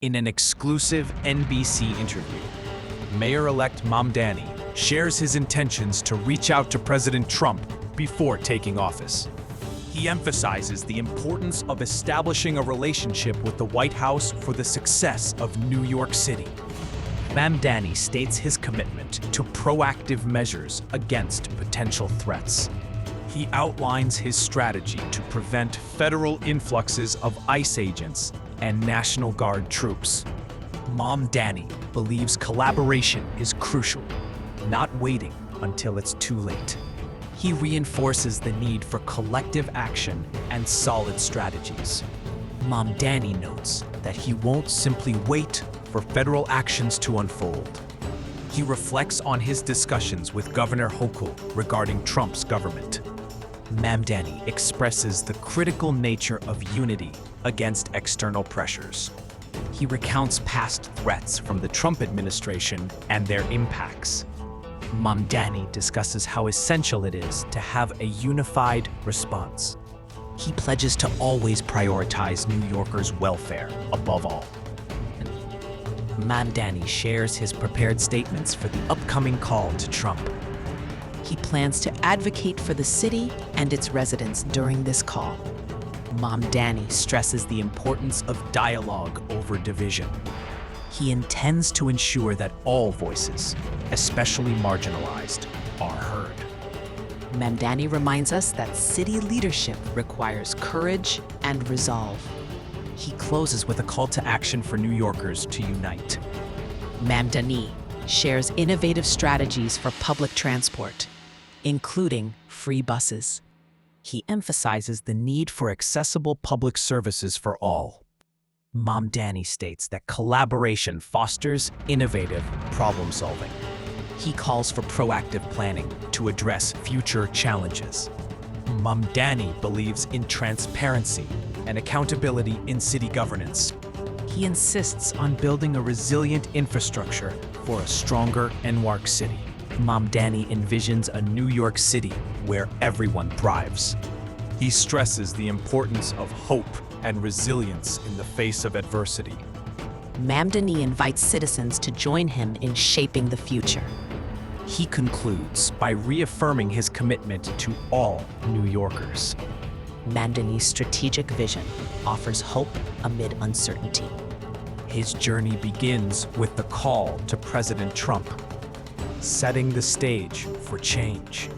In an exclusive NBC interview, Mayor-elect Mamdani shares his intentions to reach out to President Trump before taking office. He emphasizes the importance of establishing a relationship with the White House for the success of New York City. Mamdani states his commitment to proactive measures against potential threats. He outlines his strategy to prevent federal influxes of ICE agents and National Guard troops. Mamdani believes collaboration is crucial, not waiting until it's too late. He reinforces the need for collective action and solid strategies. Mamdani notes that he won't simply wait for federal actions to unfold. He reflects on his discussions with Governor Hochul regarding Trump's government. Mamdani expresses the critical nature of unity against external pressures. He recounts past threats from the Trump administration and their impacts. Mamdani discusses how essential it is to have a unified response. He pledges to always prioritize New Yorkers' welfare above all. Mamdani shares his prepared statements for the upcoming call to Trump. He plans to advocate for the city and its residents during this call. Mamdani stresses the importance of dialogue over division. He intends to ensure that all voices, especially marginalized, are heard. Mamdani reminds us that city leadership requires courage and resolve. He closes with a call to action for New Yorkers to unite. Mamdani shares innovative strategies for public transport, including free buses. He emphasizes the need for accessible public services for all. Mamdani states that collaboration fosters innovative problem-solving. He calls for proactive planning to address future challenges. Mamdani believes in transparency and accountability in city governance. He insists on building a resilient infrastructure for a stronger Newark City. Mamdani envisions a New York City where everyone thrives. He stresses the importance of hope and resilience in the face of adversity. Mamdani invites citizens to join him in shaping the future. He concludes by reaffirming his commitment to all New Yorkers. Mamdani's strategic vision offers hope amid uncertainty. His journey begins with the call to President Trump, setting the stage for change.